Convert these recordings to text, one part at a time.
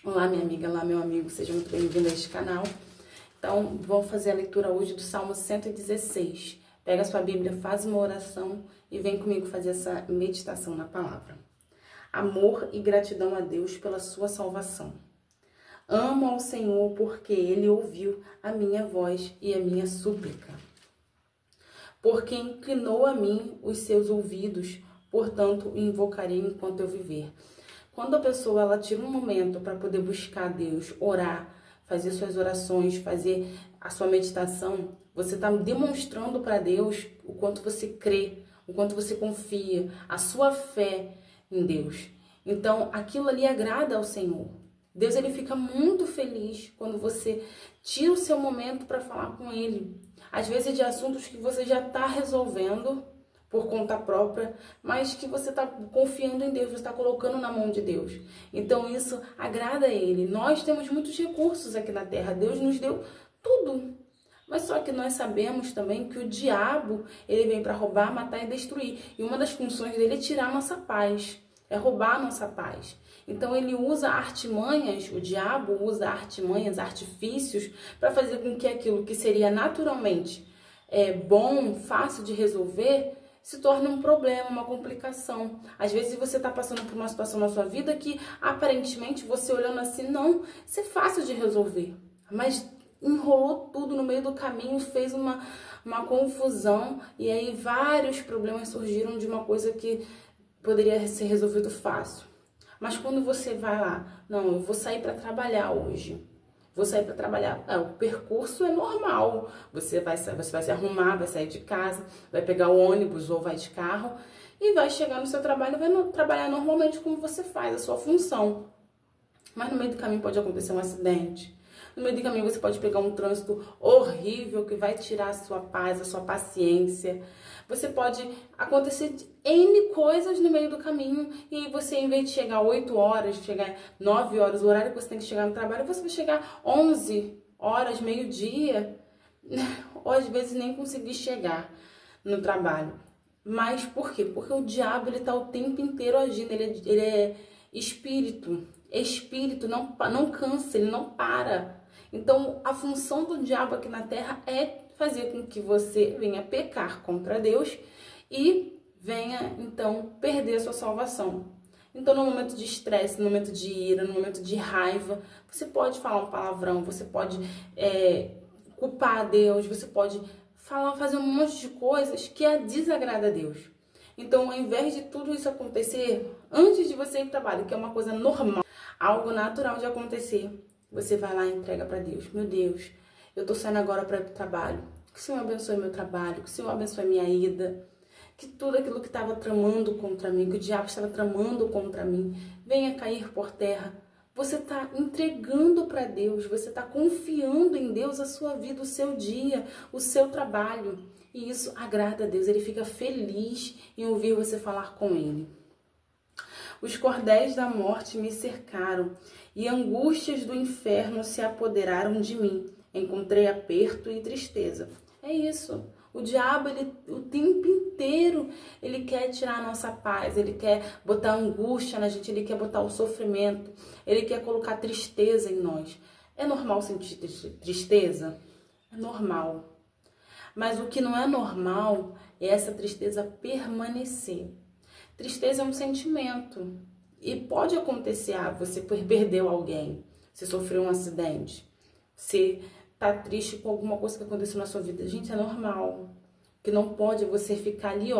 Olá, minha amiga, olá, meu amigo, seja muito bem-vindo a este canal. Então, vamos fazer a leitura hoje do Salmo 116. Pega a sua Bíblia, faz uma oração e vem comigo fazer essa meditação na palavra. Amor e gratidão a Deus pela sua salvação. Amo ao Senhor porque Ele ouviu a minha voz e a minha súplica. Porque inclinou a mim os seus ouvidos, portanto, o invocarei enquanto eu viver. Quando a pessoa ela tira um momento para poder buscar Deus, orar, fazer suas orações, fazer a sua meditação, você está demonstrando para Deus o quanto você crê, o quanto você confia, a sua fé em Deus. Então, aquilo ali agrada ao Senhor. Deus ele fica muito feliz quando você tira o seu momento para falar com Ele. Às vezes de assuntos que você já está resolvendo por conta própria, mas que você está confiando em Deus, você está colocando na mão de Deus. Então isso agrada a Ele. Nós temos muitos recursos aqui na Terra, Deus nos deu tudo. Mas só que nós sabemos também que o diabo, ele vem para roubar, matar e destruir. E uma das funções dele é tirar a nossa paz, é roubar a nossa paz. Então ele usa artimanhas, o diabo usa artimanhas, artifícios, para fazer com que aquilo que seria naturalmente bom, fácil de resolver, se torna um problema, uma complicação. Às vezes você está passando por uma situação na sua vida que aparentemente você olhando assim, não, isso é fácil de resolver. Mas enrolou tudo no meio do caminho, fez uma confusão e aí vários problemas surgiram de uma coisa que poderia ser resolvido fácil. Mas quando você vai lá, não, eu vou sair para trabalhar hoje. Vou sair para trabalhar. O percurso é normal. Você vai se arrumar, vai sair de casa, vai pegar o ônibus ou vai de carro e vai chegar no seu trabalho e vai trabalhar normalmente como você faz, a sua função. Mas no meio do caminho pode acontecer um acidente. No meio do caminho você pode pegar um trânsito horrível que vai tirar a sua paz, a sua paciência. Você pode acontecer N coisas no meio do caminho e você, em vez de chegar 8 horas, chegar 9 horas, o horário que você tem que chegar no trabalho, você vai chegar 11 horas, meio-dia, ou às vezes nem conseguir chegar no trabalho. Mas por quê? Porque o diabo ele tá o tempo inteiro agindo, ele é espírito, não cansa, ele não para. Então, a função do diabo aqui na Terra é fazer com que você venha pecar contra Deus e venha, então, perder a sua salvação. Então, no momento de estresse, no momento de ira, no momento de raiva, você pode falar um palavrão, você pode culpar a Deus, você pode fazer um monte de coisas que desagrada a Deus. Então, ao invés de tudo isso acontecer, antes de você ir para o trabalho, que é uma coisa normal, algo natural de acontecer, você vai lá e entrega para Deus. Meu Deus, eu tô saindo agora para ir pro trabalho. Que o Senhor abençoe meu trabalho, que o Senhor abençoe minha ida. Que tudo aquilo que estava tramando contra mim, que o diabo estava tramando contra mim, venha cair por terra. Você está entregando para Deus, você está confiando em Deus a sua vida, o seu dia, o seu trabalho. E isso agrada a Deus, Ele fica feliz em ouvir você falar com Ele. Os cordéis da morte me cercaram e angústias do inferno se apoderaram de mim. Encontrei aperto e tristeza. É isso. O diabo, o tempo inteiro, ele quer tirar a nossa paz, ele quer botar angústia na gente, ele quer botar o sofrimento, ele quer colocar tristeza em nós. É normal sentir tristeza? É normal. Mas o que não é normal é essa tristeza permanecer. Tristeza é um sentimento e pode acontecer, você perdeu alguém, você sofreu um acidente, você tá triste com alguma coisa que aconteceu na sua vida. Gente, é normal. O que não pode é você ficar ali,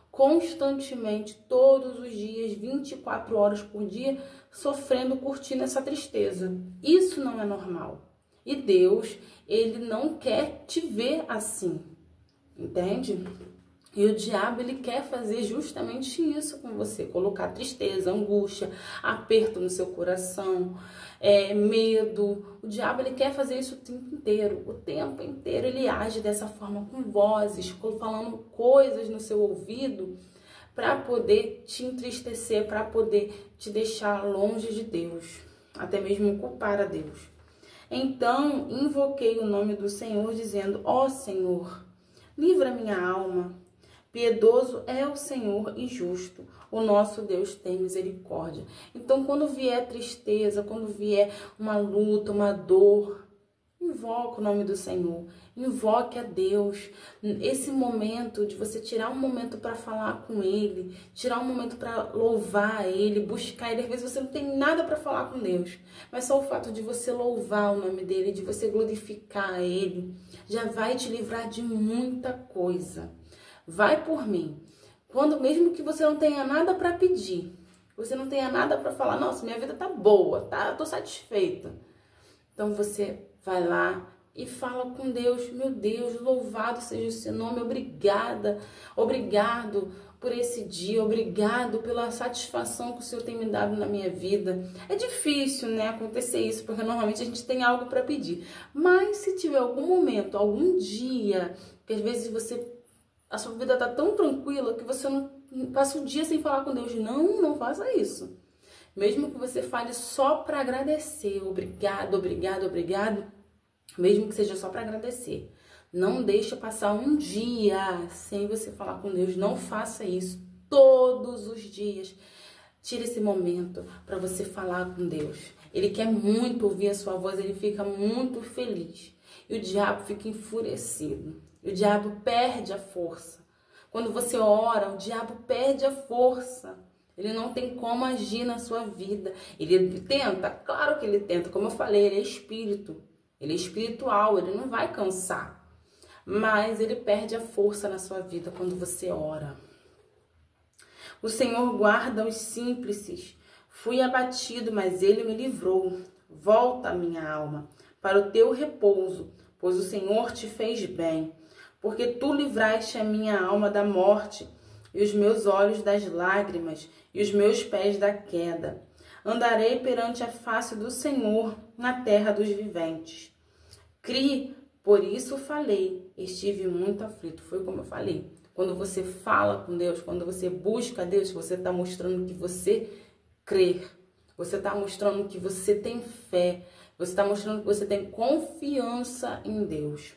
constantemente, todos os dias, 24 horas por dia, sofrendo, curtindo essa tristeza. Isso não é normal. E Deus, Ele não quer te ver assim, entende? E o diabo, ele quer fazer justamente isso com você, colocar tristeza, angústia, aperto no seu coração, medo. O diabo, ele quer fazer isso o tempo inteiro ele age dessa forma, com vozes, falando coisas no seu ouvido, para poder te entristecer, para poder te deixar longe de Deus, até mesmo culpar a Deus. Então, invoquei o nome do Senhor, dizendo, ó Senhor, livra minha alma. Piedoso é o Senhor e justo. O nosso Deus tem misericórdia. Então, quando vier tristeza, quando vier uma luta, uma dor, invoca o nome do Senhor, invoque a Deus. Esse momento de você tirar um momento para falar com Ele, tirar um momento para louvar Ele, buscar Ele. Às vezes você não tem nada para falar com Deus, mas só o fato de você louvar o nome dEle, de você glorificar Ele, já vai te livrar de muita coisa. Vai por mim. Quando mesmo que você não tenha nada para pedir, você não tenha nada para falar, nossa, minha vida tá boa, tá? Eu tô satisfeita. Então você vai lá e fala com Deus, meu Deus, louvado seja o seu nome, obrigada, obrigado por esse dia, obrigado pela satisfação que o Senhor tem me dado na minha vida. É difícil, né, acontecer isso, porque normalmente a gente tem algo para pedir. Mas se tiver algum momento, algum dia, que às vezes a sua vida tá tão tranquila que você não passa o dia sem falar com Deus, não faça isso. Mesmo que você fale só para agradecer, obrigado, obrigado, obrigado, mesmo que seja só para agradecer. Não deixa passar um dia sem você falar com Deus, não faça isso todos os dias. Tire esse momento para você falar com Deus. Ele quer muito ouvir a sua voz, ele fica muito feliz. E o diabo fica enfurecido. O diabo perde a força. Quando você ora, o diabo perde a força. Ele não tem como agir na sua vida. Ele tenta? Claro que ele tenta. Como eu falei, ele é espírito. Ele é espiritual, ele não vai cansar. Mas ele perde a força na sua vida quando você ora. O Senhor guarda os simples. Fui abatido, mas ele me livrou. Volta, minha alma, para o teu repouso, pois o Senhor te fez bem. Porque tu livraste a minha alma da morte, e os meus olhos das lágrimas, e os meus pés da queda. Andarei perante a face do Senhor na terra dos viventes. Criei, por isso falei, estive muito aflito. Foi como eu falei. Quando você fala com Deus, quando você busca Deus, você está mostrando que você crê. Você está mostrando que você tem fé. Você está mostrando que você tem confiança em Deus.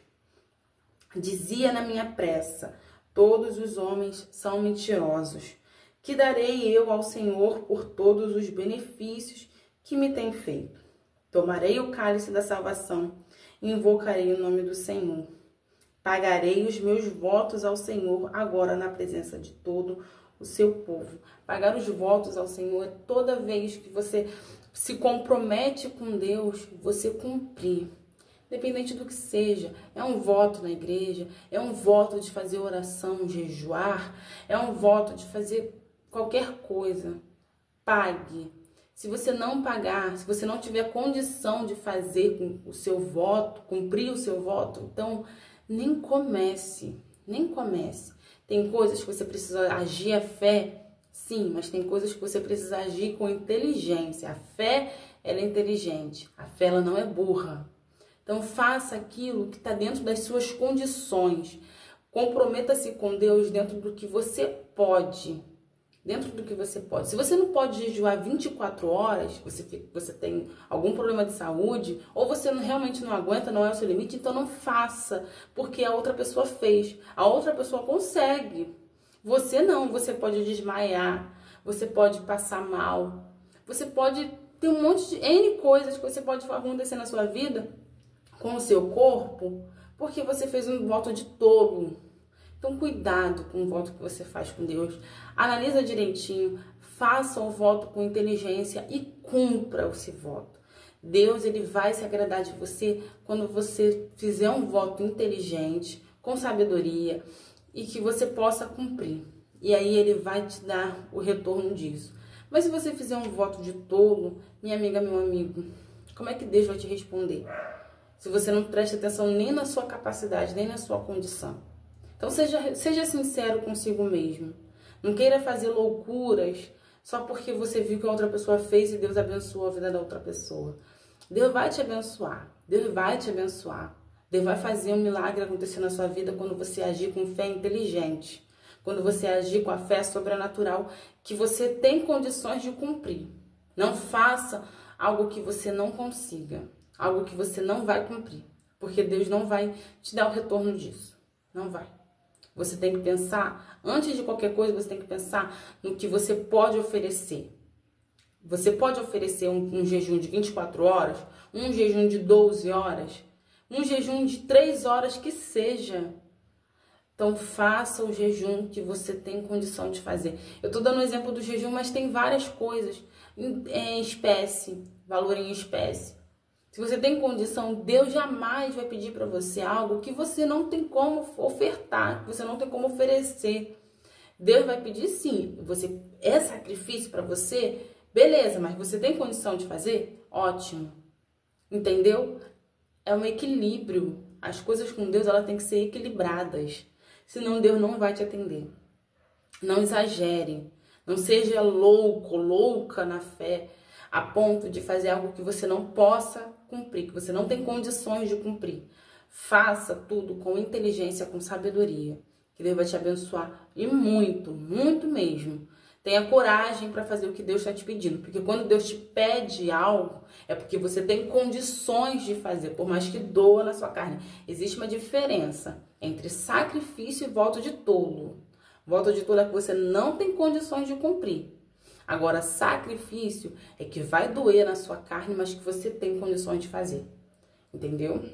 Dizia na minha pressa, todos os homens são mentirosos. Que darei eu ao Senhor por todos os benefícios que me tem feito? Tomarei o cálice da salvação e invocarei o nome do Senhor. Pagarei os meus votos ao Senhor agora na presença de todo o seu povo. Pagar os votos ao Senhor é toda vez que você se compromete com Deus, você cumprir. Independente do que seja, é um voto na igreja, é um voto de fazer oração, jejuar, é um voto de fazer qualquer coisa. Pague. Se você não pagar, se você não tiver condição de fazer o seu voto, cumprir o seu voto, então nem comece, nem comece. Tem coisas que você precisa agir a fé, sim, mas tem coisas que você precisa agir com inteligência. A fé, ela é inteligente, a fé, ela não é burra. Então, faça aquilo que está dentro das suas condições. Comprometa-se com Deus dentro do que você pode. Dentro do que você pode. Se você não pode jejuar 24 horas, você tem algum problema de saúde, ou você realmente não aguenta, não é o seu limite, então não faça, porque a outra pessoa fez. A outra pessoa consegue. Você não, você pode desmaiar, você pode passar mal, você pode ter um monte de N coisas que você pode acontecer na sua vida com o seu corpo, porque você fez um voto de tolo. Então, cuidado com o voto que você faz com Deus. Analisa direitinho, faça o voto com inteligência e cumpra esse voto. Deus, ele vai se agradar de você quando você fizer um voto inteligente, com sabedoria, e que você possa cumprir. E aí ele vai te dar o retorno disso. Mas se você fizer um voto de tolo, minha amiga, meu amigo, como é que Deus vai te responder? Se você não presta atenção nem na sua capacidade, nem na sua condição. Então, seja sincero consigo mesmo. Não queira fazer loucuras só porque você viu que a outra pessoa fez e Deus abençoou a vida da outra pessoa. Deus vai te abençoar. Deus vai te abençoar. Deus vai fazer um milagre acontecer na sua vida quando você agir com fé inteligente. Quando você agir com a fé sobrenatural que você tem condições de cumprir. Não faça algo que você não consiga. Algo que você não vai cumprir, porque Deus não vai te dar o retorno disso, não vai. Você tem que pensar, antes de qualquer coisa, você tem que pensar no que você pode oferecer. Você pode oferecer um jejum de 24 horas, um jejum de 12 horas, um jejum de 3 horas que seja. Então, faça o jejum que você tem condição de fazer. Eu tô dando o exemplo do jejum, mas tem várias coisas. Em espécie, valor em espécie. Se você tem condição, Deus jamais vai pedir para você algo que você não tem como ofertar, que você não tem como oferecer. Deus vai pedir sim. É sacrifício para você? Beleza, mas você tem condição de fazer? Ótimo. Entendeu? É um equilíbrio. As coisas com Deus, elas têm que ser equilibradas. Senão Deus não vai te atender. Não exagere. Não seja louco, louca na fé, a ponto de fazer algo que você não possa cumprir, que você não tem condições de cumprir. Faça tudo com inteligência, com sabedoria, que Deus vai te abençoar e muito, muito mesmo. Tenha coragem para fazer o que Deus está te pedindo, porque quando Deus te pede algo, é porque você tem condições de fazer, por mais que doa na sua carne. Existe uma diferença entre sacrifício e voto de tolo. Voto de tolo é que você não tem condições de cumprir. Agora, sacrifício é que vai doer na sua carne, mas que você tem condições de fazer. Entendeu?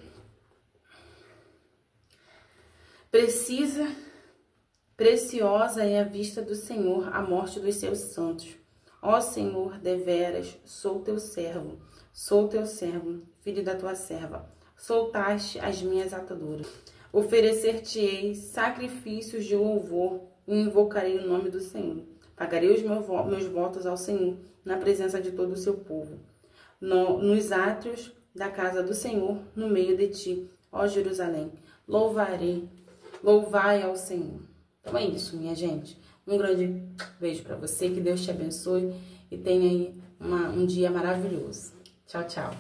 Preciosa é a vista do Senhor a morte dos seus santos. Ó Senhor, deveras, sou teu servo, filho da tua serva. Soltaste as minhas ataduras. Oferecer-te-ei sacrifícios de louvor e invocarei o nome do Senhor. Pagarei os meus votos ao Senhor na presença de todo o seu povo. Nos átrios da casa do Senhor, no meio de ti, ó Jerusalém. Louvai ao Senhor. Então é isso, minha gente. Um grande beijo para você, que Deus te abençoe e tenha aí um dia maravilhoso. Tchau, tchau.